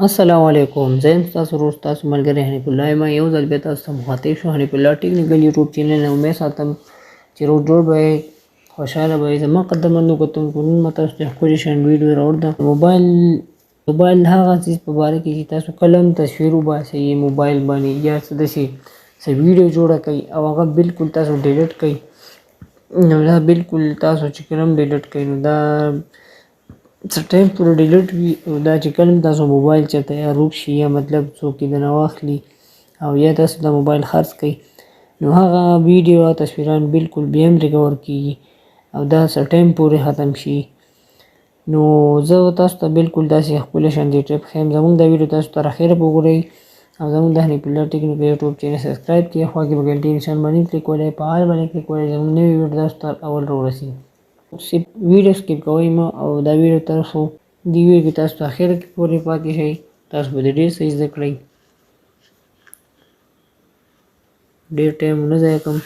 السلام علیکم، زه یم ستاسو ورور ستاسو ملګری حنیف الله یم. یو ځل بیا تاسو ته مخاطب شو حنیف الله ټیکنیکل یوټیوب چینل نه. امید ساتم چې روډ به یې خوشحاله به یې. زما قدرمنو کتونکو، نن ما تاسو ته ښکلې شان ویډیو راوړم. موبایل هغه څیز په باره کې چې تاسو کله هم تصویر وباسئ موبایل باندې، یا څه داسې څه ویډیو جوړه کړئ او هغه بالکل تاسو ډیلیټ کړئ، نو دا بالکل تاسو چې کله هم ډیلیټ کړئ نو دا څه ټایم پورې ډیلیټ وي. دا چې کله هم تاسو موبایل چېرته یا ورک شي، یا مطلب څوک یې درنه واخلي او یا تاسو دا موبایل خرڅ کړئ، نو هغه ویډیو او تصویران بالکل بیا هم ریکور کېږي او دا څه ټایم پورې ختم شي. نو زه تاسو ته بالکل داسې ښکلی شانتې ټپ ښیم. زموږ دا ویډیو تاسو تر اخره پورې وګورئ او زموږ د حنیف الله ټیکنیکل یوټیوب چینل سبسکرایب کړئ. خوا کې به ګنټې نشان باندې کلیک وکړئ، په آل باندې کلیک وکړئ، زموږ نوې ویډیو تاسو ته اول راورسي. ویډیو سکیپ کوئ مه او دا ویډیو تاسو دې ویډیو کې تاسو ته اخره کې پورې پاتې شئ. تاسو به ډېر څه زده کړئ. ډېر ټایم ونه ضایع کوم.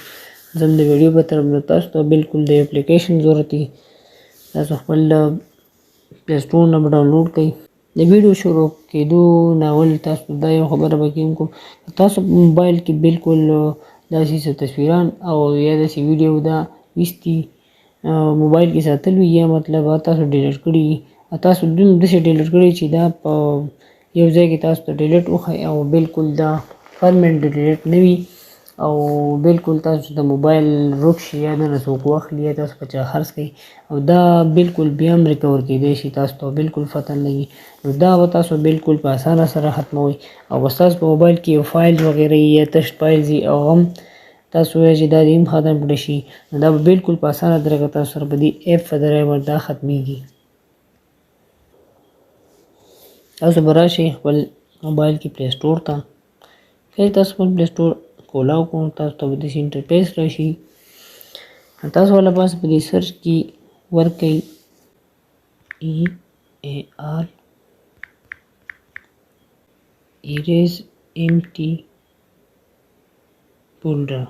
زم د ویډیو په طرف نه تاسو ته بالکل د اپلیکیشن ضرورت دی. تاسو خپل پلی سټور نه به ډاونلوډ کړئ. د ویډیو شروع کېدو نه اول تاسو دا یو خبره به کوم تاسو په موبایل کې بالکل داسې څه تصویران او یا داسې ویډیو دا ویستي موبایل کې ساتل وي، یا مطلب تاسو ډیلیټ کړي تاسو داسې ډیلیټ کړي چې دا په یو ځای کې تاسو ته ډیلیټ وښایي او بالکل دا پرمنټ ډیلیټ نه وي او بالکل تاسو د موبایل ورک شي یا دنه څوک واخلي یا تاسو په چا خرڅ کړئ او دا بالکل بیا هم ریکور کېدی شي، تاسو ته بالکل فتح نه لګي. نو دا به تاسو بالکل په اسانه سره ختموئ او بس تاسو په موبایل کې یو فایل وغیره یا تش فایل وي او هم تاسو وایئ چې دا دې هم ختم کړی شي، نو دا به بالکل په اسانه طریقه تاسو سره په دې ایپ په ذریعه باندې دا ختمیږي. تاسو به راشئ خپل موبایل کې پلی سټور ته. کله تاسو خپل پلی سټور کولاو کوم، تاسو ته به داسې انټرفیس راشي. تاسو والا پاس په دې سرچ کې ورکئ EAR erase empty folder.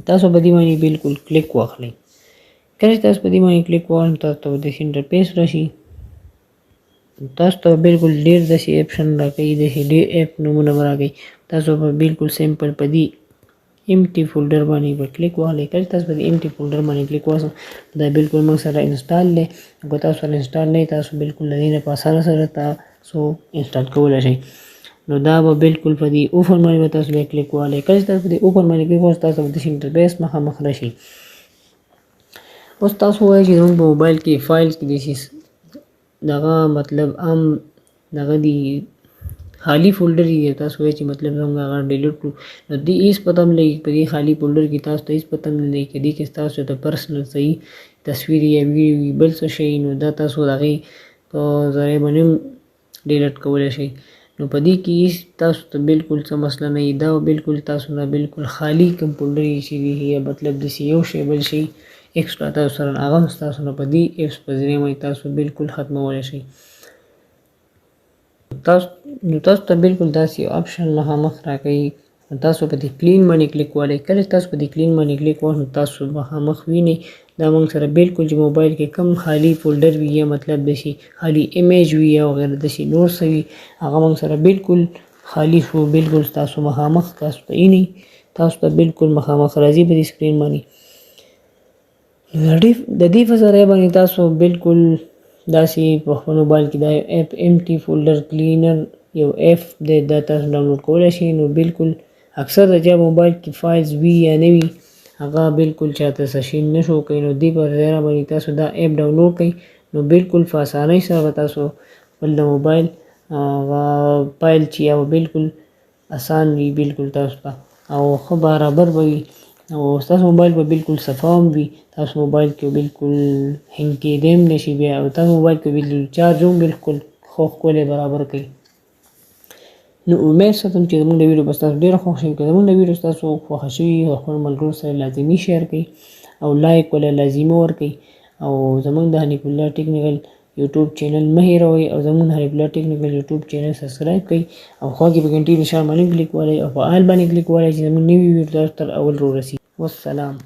تاسو په دې باندې بالکل کلیک واخلئ. کله چې تاسو په دې باندې کلیک واخلئ تاسو ته داسې انټرفیس راشي. تاسو ته بالکل ډېر داسې اپشن راکوي، داسې ډېر اپ نومونه به راکوي. تاسو به بالکل سمپل په دې امټي فولډر باندې به کلیک واخلئ. کله چې تاسو په دې امټي فولډر باندې کلیک واخلئ دا بالکل موږ سره انسټال دی. که تاسو سره انسټال نه وي تاسو بالکل د دې نه په اسانه سره تاسو انسټال کولی شئ. نو دا به بالکل په دې اوپن باندې به تاسو بیا کلیک واخلئ. کله چې تاسو په دې اوپن باندې کلیک واخلئ تاسو به داسې انټرفیس مخامخ راشي. اوس تاسو وایئ چې زموږ په موبایل کې فایل کې داسې دغه مطلب عام دغه دی خالی فولډر دی، تاسو وایئ چې مطلب زموږ هغه ډیلیټ کړو، نو دې هېڅ پته هم لګي په دې خالي فولډر کې تاسو ته هېڅ پته هم نه لګي که دې کې ستاسو د پرسنل صحیح تصویر یا ویډیو وي بل څه شی، نو دا تاسو د هغې په ذریعه باندې هم ډیلیټ کولی شئ. نو په دې کې هېڅ تاسو ته بالکل څه مسله نه وي. دا بالکل تاسو نه بالکل خالي کوم فولډر چې وي یا مطلب داسې یو شی بل شی ایکسټرا تاسو سره هغه هم ستاسو نه په دې ایپس په ذریعه باندې تاسو بالکل ختمولی شئ. نو تاسو ته بالکل داسې یو اپشن مخامخ راکوي. تاسو په دې کلین باندې کلیک والئ. کله چې تاسو په دې کلین باندې کلیک وکړئ نو تاسو مخامخ وینئ دا موږ سره بالکل چې موبایل کې کم خالي فولډر وي یا مطلب داسې خالي ایمیج وي یا وغیره داسې نور څه وي هغه موږ سره بالکل خالي شو. بالکل تاسو مخامخ تاسو ته وینئ، تاسو ته بالکل مخامخ راځي په دې سکرین باندې. د دې په ذریعه باندې تاسو بالکل داسې په خپل موبایل کې دا اپ امټي فولډر کلینر یو اپ دی دا تاسو ډاونلوډ کولی شئ. نو بالکل اکثر د چا موبایل کې فایلز وي یا نه وي هغه بالکل چاته څه شي نه شو کوي، نو دې په ذریعه باندې تاسو دا اپ ډاونلوډ کړئ نو بالکل په اسانۍ سره به تاسو خپل د موبایل هغه فایل چې یا بالکل اسان وي بالکل تاسو ته او ښه برابر به وي او ستاسو موبایل به بالکل صفا هم وي. تاسو موبایل کې بالکل هینګ کېدی هم نه شي بیا او تاسو موبایل کې بالکل چارج هم بالکل ښه ښکلی برابر کوي. نو امید ساتم چې زموږ د ویډیو به ستاسو ډېره خوښ شوي. که زموږ د ویډیو ستاسو خوښه شوي خپلو ملګرو سره لازمي شیر کړئ او لایک ولې لازمي ورکړئ او زموږ د حنیف الله ټیکنیکل یوټیوب چینل مه هېروئ او زموږ د حنیف الله ټیکنیکل یوټیوب چینل سبسکرایب کړئ او خوا کې په ګنټې نشان باندې کلیک والئ او په آل باندې کلیک والئ چې زموږ نوي ویډیو تاسو ته اول راورسي. والسلام.